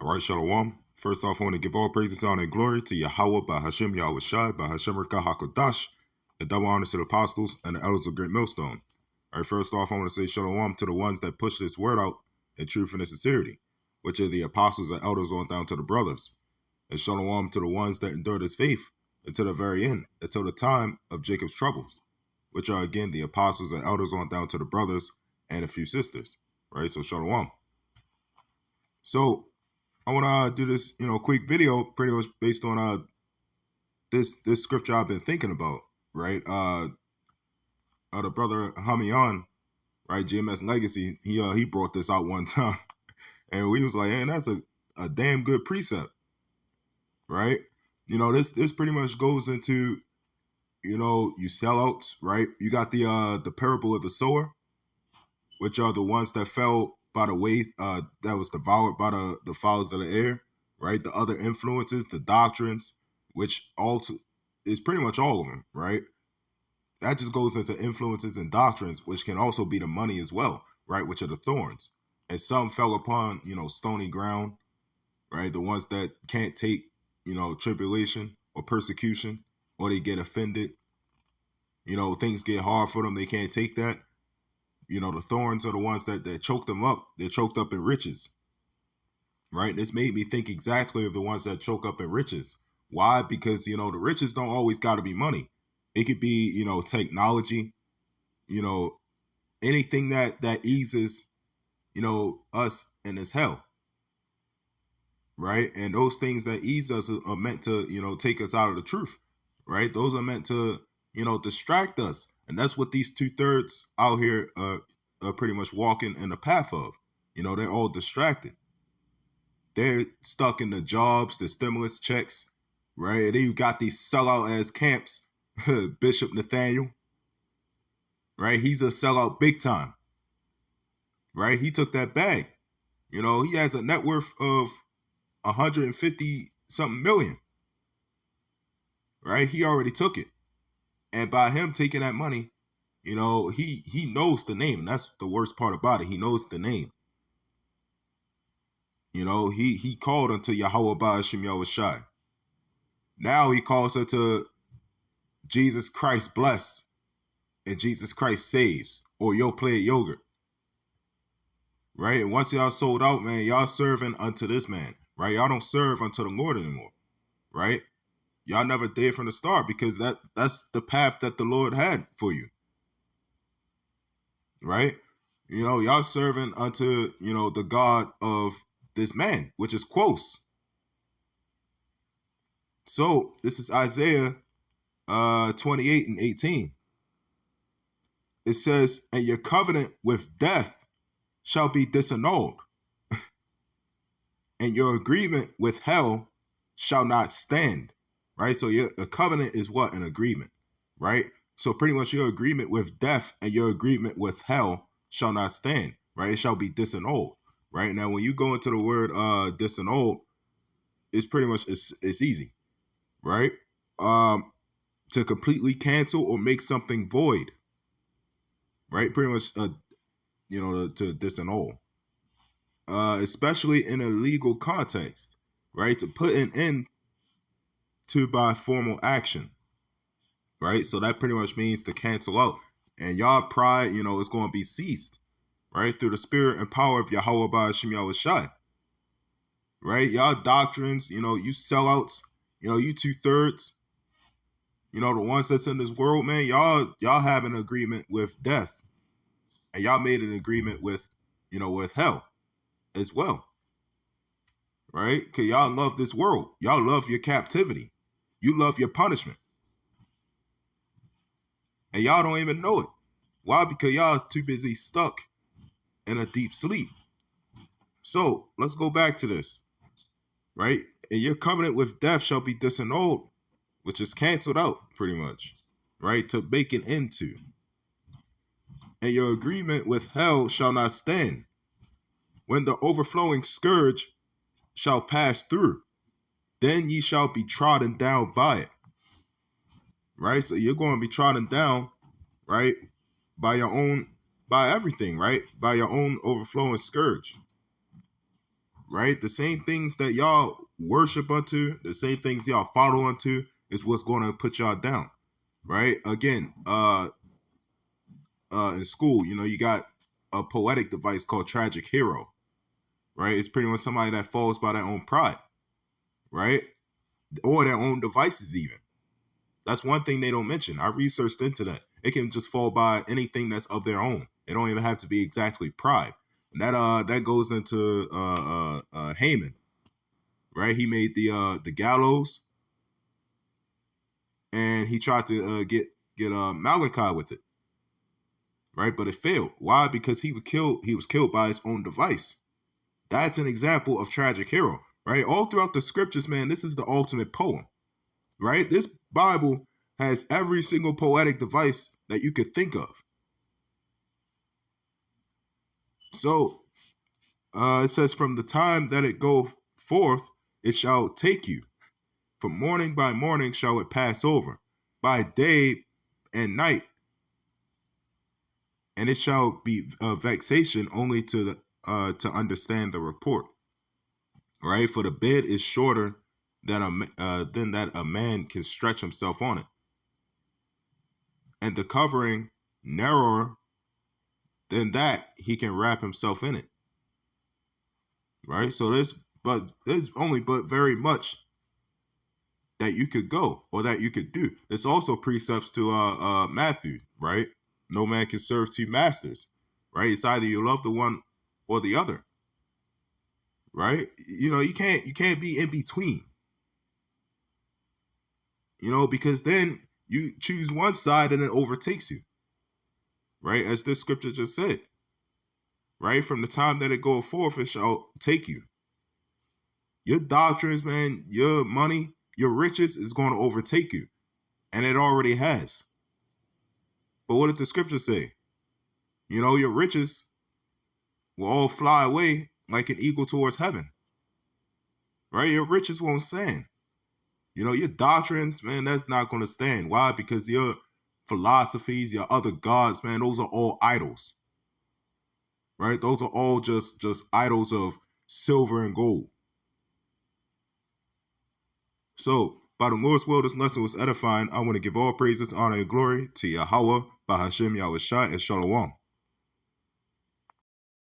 All right, Shalom. First off, I want to give all praises, honor, and glory to Yahweh, by Hashem Yahweh Shai, by Hashem Rekah HaKodash, and double honors to the apostles and the elders of Great Millstone. All right, first off, I want to say Shalom to the ones that push this word out in truth and in sincerity, which are the apostles and elders on down to the brothers. And Shalom to the ones that endure this faith until the very end, until the time of Jacob's troubles, which are again the apostles and elders on down to the brothers and a few sisters. Right, so Shalom. So I want to do this, quick video, pretty much based on this scripture I've been thinking about, right? The brother Hamiyan, right? GMS Legacy, he brought this out one time, and we was like, man, that's a damn good precept, right? This pretty much goes into, you sellouts, right? You got the parable of the sower, which are the ones that fell by the way that was devoured by the fowls of the air, right? The other influences, the doctrines, which also is pretty much all of them, right? That just goes into influences and doctrines, which can also be the money as well, right? Which are the thorns. And some fell upon, stony ground, right? The ones that can't take, tribulation or persecution, or they get offended. Things get hard for them. They can't take that. The thorns are the ones that choke them up. They're choked up in riches, right? This made me think exactly of the ones that choke up in riches. Why? Because, the riches don't always got to be money. It could be, technology, anything that eases, us in this hell, right? And those things that ease us are meant to, take us out of the truth, right? Those are meant to, distract us. And that's what these 2/3 out here are pretty much walking in the path of. They're all distracted. They're stuck in the jobs, the stimulus checks, right? And then you got these sellout ass camps, Bishop Nathaniel, right? He's a sellout big time, right? He took that bag. He has a net worth of 150 something million, right? He already took it. And by him taking that money, he knows the name. And that's the worst part about it. He knows the name. He called unto Yahweh by Hashem Yahweh Shai. Now he calls unto Jesus Christ bless and Jesus Christ saves, or yo play yogurt. Right? And once y'all sold out, man, y'all serving unto this man. Right? Y'all don't serve unto the Lord anymore. Right? Y'all never did from the start, because that's the path that the Lord had for you. Right? Y'all serving unto, the God of this man, which is Quos. So this is Isaiah 28 and 18. It says, and your covenant with death shall be disannulled, and your agreement with hell shall not stand. Right? So a covenant is what? An agreement. Right? So pretty much your agreement with death and your agreement with hell shall not stand. Right? It shall be disannulled. Right? Now, when you go into the word disannulled, it's pretty much, it's easy. Right? To completely cancel or make something void. Right? Pretty much, to disannul. Especially in a legal context. Right? To put an end to by formal action. Right? So that pretty much means to cancel out. And y'all pride, is going to be ceased. Right? Through the spirit and power of Yahweh by Hashem Yahweh Shai. Right? Y'all doctrines, you sellouts, you 2/3, the ones that's in this world, man, y'all have an agreement with death. And y'all made an agreement with, with hell as well. Right? Because y'all love this world. Y'all love your captivity. You love your punishment. And y'all don't even know it. Why? Because y'all too busy stuck in a deep sleep. So let's go back to this. Right? And your covenant with death shall be disannulled, which is canceled out pretty much. Right? To make an end to. And your agreement with hell shall not stand. When the overflowing scourge shall pass through, then ye shall be trodden down by it. Right? So you're going to be trodden down, right? By everything, right? By your own overflowing scourge. right? The same things that y'all worship unto, the same things y'all follow unto, is what's going to put y'all down, right? Again, in school, you got a poetic device called tragic hero, right? It's pretty much somebody that falls by their own pride, right? Or their own devices even. That's one thing they don't mention. I researched into that. It can just fall by anything that's of their own. It don't even have to be exactly pride. And that goes into Haman, right? He made the gallows, and he tried to get Malachi with it, right? But it failed. Why? Because he was killed by his own device. That's an example of tragic hero, right? All throughout the scriptures, man, this is the ultimate poem, right? This Bible has every single poetic device that you could think of. So it says, from the time that it go forth, it shall take you. From morning by morning shall it pass over, by day and night, and it shall be a vexation only to understand the report. Right? For the bed is shorter than that a man can stretch himself on it, and the covering narrower than that he can wrap himself in it. Right? So there's only but very much that you could go or that you could do. There's also precepts to Matthew, right? No man can serve two masters, right? It's either you love the one or the other, right? You can't be in between, because then you choose one side and it overtakes you, right? As this scripture just said, right? From the time that it goeth forth, it shall take you. Your doctrines, man, your money, your riches is going to overtake you, and it already has. But what did the scripture say? Your riches will all fly away like an eagle towards heaven, right? Your riches won't stand. Your doctrines, man, that's not going to stand. Why? Because your philosophies, your other gods, man, those are all idols, right? Those are all just idols of silver and gold. So, by the Lord's will, this lesson was edifying. I want to give all praises, honor, and glory to Yahweh, Bahashim Yahushua, and Shalom.